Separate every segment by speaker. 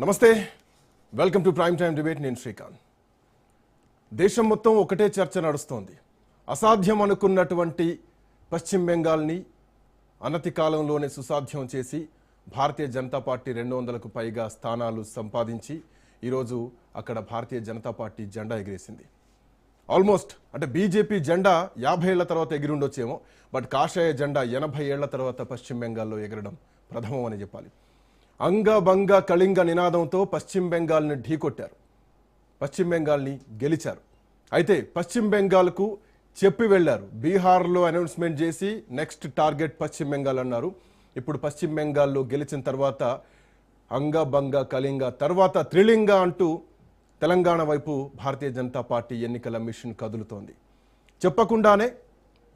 Speaker 1: నమస్తే, welcome to prime time debate. నేను శ్రీకాంత్. దేశం మొత్తం ఒకటే చర్చ నడుస్తోంది. అసాధ్యం అనుకున్నటువంటి పశ్చిమ బెంగాల్ని అనతి కాలంలోనే సుసాధ్యం చేసి భారతీయ జనతా పార్టీ 200కు పైగా స్థానాలు సంపాదించి ఈరోజు అక్కడ భారతీయ జనతా పార్టీ జెండా ఎగిరేసింది. ఆల్మోస్ట్ అంటే బీజేపీ జెండా 50 ఏళ్ల తర్వాత ఎగిరుండొచ్చేమో, బట్ కాషాయ జెండా 80 ఏళ్ల తర్వాత పశ్చిమ బెంగాల్లో ఎగరడం ప్రథమం అని చెప్పాలి. అంగ కళింగ నినాదంతో పశ్చిమ బెంగాల్ని ఢీకొట్టారు, పశ్చిమ బెంగాల్ని గెలిచారు. అయితే పశ్చిమ బెంగాల్కు చెప్పి వెళ్లారు. బీహార్లో అనౌన్స్మెంట్ చేసి నెక్స్ట్ టార్గెట్ పశ్చిమ బెంగాల్ అన్నారు. ఇప్పుడు పశ్చిమ బెంగాల్లో గెలిచిన తర్వాత అంగ కళింగ తర్వాత త్రిలింగ అంటూ తెలంగాణ వైపు భారతీయ జనతా పార్టీ ఎన్నికల మిషన్ కదులుతోంది. చెప్పకుండానే,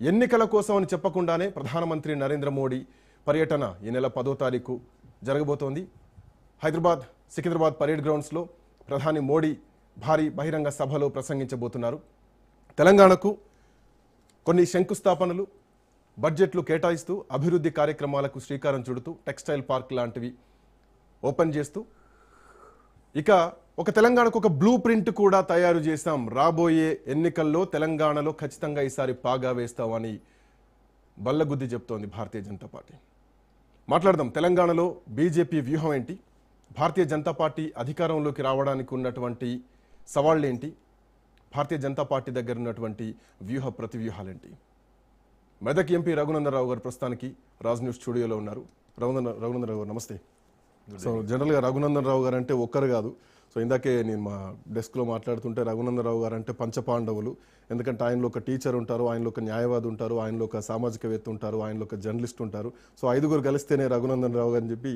Speaker 1: ఎన్నికల కోసం అని చెప్పకుండానే ప్రధానమంత్రి నరేంద్ర మోడీ పర్యటన ఈ నెల 10వ తారీఖు జరగబోతోంది. హైదరాబాద్ సికింద్రాబాద్ పరేడ్ గ్రౌండ్స్లో ప్రధాని మోడీ భారీ బహిరంగ సభలో ప్రసంగించబోతున్నారు. తెలంగాణకు కొన్ని శంకుస్థాపనలు, బడ్జెట్లు కేటాయిస్తూ అభివృద్ధి కార్యక్రమాలకు శ్రీకారం చుడుతూ టెక్స్టైల్ పార్క్ లాంటివి ఓపెన్ చేస్తూ, ఇక ఒక తెలంగాణకు ఒక బ్లూ ప్రింట్ కూడా తయారు చేశాం, రాబోయే ఎన్నికల్లో తెలంగాణలో ఖచ్చితంగా ఈసారి పాగా వేస్తామని బల్లగుద్ది చెప్తోంది భారతీయ జనతా పార్టీ. మాట్లాడదాం. తెలంగాణలో బీజేపీ వ్యూహం ఏంటి, భారతీయ జనతా పార్టీ అధికారంలోకి రావడానికి ఉన్నటువంటి సవాళ్ళు ఏంటి, భారతీయ జనతా పార్టీ దగ్గర ఉన్నటువంటి వ్యూహ ప్రతివ్యూహాలేంటి. మెదక్ ఎంపీ రఘునందనరావు గారు ప్రస్తుతానికి రాజ్ న్యూస్ స్టూడియోలో ఉన్నారు. రఘునందనరావు గారు నమస్తే. సో జనరల్గా రఘునందనరావు గారు అంటే ఒక్కరు కాదు. సో ఇందాకే నేను మా డెస్క్లో మాట్లాడుతుంటే రఘునందనరావు గారు అంటే పంచపాండవులు. ఎందుకంటే ఆయనలో ఒక టీచర్ ఉంటారు, ఆయనలో ఒక న్యాయవాది ఉంటారు, ఆయనలో ఒక సామాజికవేత్త ఉంటారు, ఆయనలో ఒక జర్నలిస్ట్ ఉంటారు. సో 5గురు కలిస్తేనే రఘునందనరావు గారు అని చెప్పి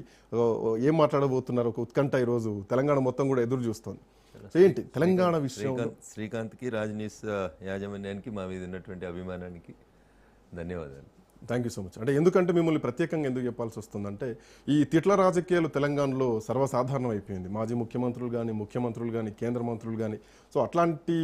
Speaker 1: ఏం మాట్లాడబోతున్నారు ఒక ఉత్కంఠ ఈరోజు తెలంగాణ మొత్తం కూడా ఎదురు చూస్తోంది. ఏంటి తెలంగాణ విషయం?
Speaker 2: శ్రీకాంత్కి రాజ్ న్యూస్ యాజమాన్యానికి మా మీద ఉన్నటువంటి అభిమానానికి ధన్యవాదాలు.
Speaker 1: Thank you so much. అంటే ఎందుకంటే మిమ్మల్ని ప్రత్యేకంగా ఎందుకు చెప్పాల్సి వస్తుందంటే ఈ తిట్ల రాజకీయాలు తెలంగాణలో సర్వసాధారణం అయిపోయింది. మాజీ ముఖ్యమంత్రులు కానీ, ముఖ్యమంత్రులు కానీ, కేంద్ర మంత్రులు కానీ. సో అట్లాంటి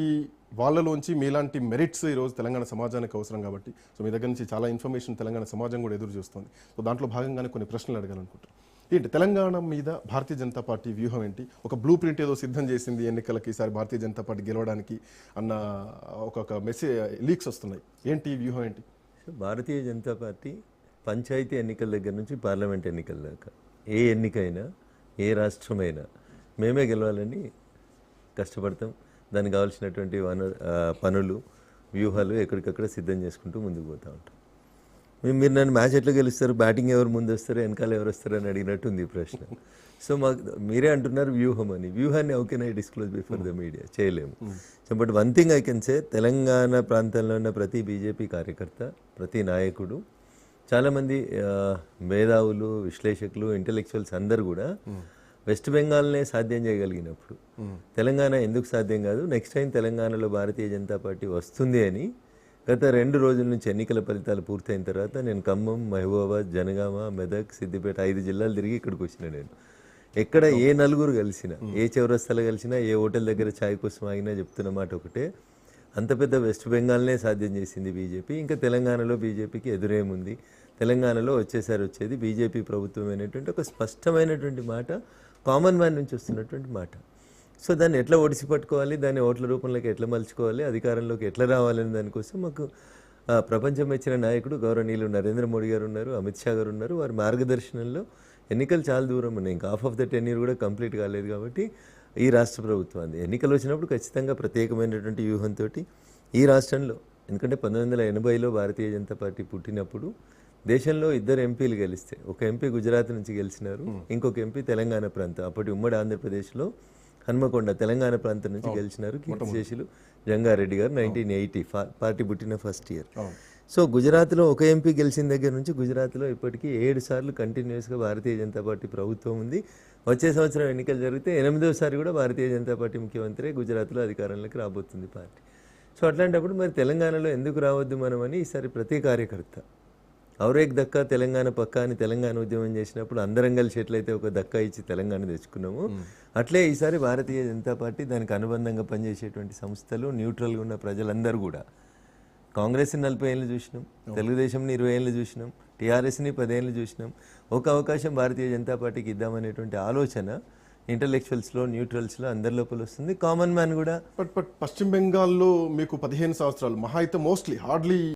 Speaker 1: వాళ్ళలోంచి మీలాంటి మెరిట్స్ ఈరోజు తెలంగాణ సమాజానికి అవసరం కాబట్టి సో మీ దగ్గర నుంచి చాలా ఇన్ఫర్మేషన్ తెలంగాణ సమాజం కూడా ఎదురు చూస్తుంది. సో దాంట్లో భాగంగానే కొన్ని ప్రశ్నలు అడగాలనుకుంటాను. ఏంటి తెలంగాణ మీద భారతీయ జనతా పార్టీ వ్యూహం ఏంటి? ఒక బ్లూ ప్రింట్ ఏదో సిద్ధం చేసింది ఎన్నికలకి ఈసారి భారతీయ జనతా పార్టీ గెలవడానికి అన్న ఒక మెసేజ్ లీక్స్ వస్తున్నాయి. ఏంటి వ్యూహం ఏంటి?
Speaker 2: భారతీయ జనతా పార్టీ పంచాయతీ ఎన్నికల దగ్గర నుంచి పార్లమెంట్ ఎన్నికల దాకా ఏ ఎన్నికైనా, ఏ రాష్ట్రమైనా మేమే గెలవాలని కష్టపడతాం. దానికి కావాల్సినటువంటి పనులు, వ్యూహాలు ఎక్కడికక్కడ సిద్ధం చేసుకుంటూ ముందుకు పోతూ ఉంటాం. మీరు నన్ను మ్యాచ్ ఎట్లా గెలుస్తారు, బ్యాటింగ్ ఎవరు ముందు వస్తారు, వెనకాల ఎవరు వస్తారు అని అడిగినట్టు ఉంది ఈ ప్రశ్న. సో మాకు మీరే అంటున్నారు వ్యూహం అని. వ్యూహాన్ని how can I disclose before the media? చేయలేము. So but one thing I can say, Telangana ప్రాంతంలో ఉన్న ప్రతి బీజేపీ కార్యకర్త, ప్రతి నాయకుడు, చాలామంది మేధావులు, విశ్లేషకులు, ఇంటెలెక్చువల్స్ అందరూ కూడా వెస్ట్ బెంగాల్నే సాధ్యం చేయగలిగినప్పుడు తెలంగాణ ఎందుకు సాధ్యం కాదు? నెక్స్ట్ టైం తెలంగాణలో భారతీయ జనతా పార్టీ వస్తుంది అని గత 2 రోజుల నుంచి ఎన్నికల ఫలితాలు పూర్తయిన తర్వాత నేను ఖమ్మం, మహబూబాబాద్, జనగామ, మెదక్, సిద్దిపేట 5 జిల్లాలు తిరిగి ఇక్కడికి వచ్చిన. నేను ఎక్కడ ఏ నలుగురు కలిసినా, ఏ చౌరస్తాలో కలిసినా, ఏ హోటల్ దగ్గర ఛాయ్ కోసం ఆగినా చెప్తున్న మాట ఒకటే, అంత పెద్ద వెస్ట్ బెంగాల్నే సాధ్యం చేసింది బీజేపీ. ఇంకా తెలంగాణలో బీజేపీకి ఎదురేముంది, తెలంగాణలో వచ్చేది బీజేపీ ప్రభుత్వం అనేటువంటి ఒక స్పష్టమైనటువంటి మాట, కామన్ మ్యాన్ నుంచి వస్తున్నటువంటి మాట. సో దాన్ని ఎట్లా ఒడిసి పట్టుకోవాలి, దాన్ని ఓట్ల రూపంలోకి ఎట్లా మలుచుకోవాలి, అధికారంలోకి ఎట్లా రావాలని దానికోసం మాకు ప్రపంచం ఇచ్చిన నాయకుడు గౌరవనీయులు నరేంద్ర మోడీ గారు ఉన్నారు, అమిత్ షా గారు ఉన్నారు. వారి మార్గదర్శనంలో ఎన్నికలు చాలా దూరం ఉన్నాయి. ఇంకా హాఫ్ ఆఫ్ ద టెన్యూర్ కూడా కంప్లీట్ కాలేదు. కాబట్టి ఈ రాష్ట్ర ప్రభుత్వాన్ని ఎన్నికలు వచ్చినప్పుడు ఖచ్చితంగా ప్రత్యేకమైనటువంటి వ్యూహంతో ఈ రాష్ట్రంలో, ఎందుకంటే 1980లో భారతీయ జనతా పార్టీ పుట్టినప్పుడు దేశంలో 2 ఎంపీలు గెలిస్తే, ఒక ఎంపీ గుజరాత్ నుంచి గెలిచినారు, ఇంకొక ఎంపీ తెలంగాణ ప్రాంతం, అప్పటి ఉమ్మడి ఆంధ్రప్రదేశ్లో హన్మకొండ తెలంగాణ ప్రాంతం నుంచి గెలిచినారు కీర్తిశేషులు జంగారెడ్డి గారు 1980 పార్టీ పుట్టిన ఫస్ట్ ఇయర్. సో గుజరాత్లో ఒక ఎంపీ గెలిచిన దగ్గర నుంచి గుజరాత్లో ఇప్పటికీ 7 సార్లు కంటిన్యూస్గా భారతీయ జనతా పార్టీ ప్రభుత్వం ఉంది. వచ్చే సంవత్సరం ఎన్నికలు జరిగితే 8వసారి కూడా భారతీయ జనతా పార్టీ ముఖ్యమంత్రి గుజరాత్లో అధికారంలోకి రాబోతుంది పార్టీ. సో అట్లాంటప్పుడు మరి తెలంగాణలో ఎందుకు రావద్దు మనమని ఈసారి ప్రతి కార్యకర్త ఔరేక్ దక్కా తెలంగాణ పక్కా అని తెలంగాణ ఉద్యమం చేసినప్పుడు అందరం కలిసి ఎట్లయితే ఒక దక్కా ఇచ్చి తెలంగాణ తెచ్చుకున్నాము, అట్లే ఈసారి భారతీయ జనతా పార్టీ, దానికి అనుబంధంగా పనిచేసేటువంటి సంస్థలు, న్యూట్రల్గా ఉన్న ప్రజలందరూ కూడా, కాంగ్రెస్ని 40 ఏళ్ళు చూసినాం, తెలుగుదేశంని 20 ఏళ్ళు చూసినాం, టీఆర్ఎస్ని 10 ఏళ్ళు చూసినాం, ఒక అవకాశం భారతీయ జనతా పార్టీకి ఇద్దామనేటువంటి ఆలోచన ఇంటలెక్చువల్స్లో, న్యూట్రల్స్లో అందరి లోపల వస్తుంది. కామన్ మ్యాన్ కూడా
Speaker 1: బట్ పశ్చిమ బెంగాల్లో మీకు 15 సంవత్సరాలు మహా అయితే మోస్ట్లీ హార్డ్లీ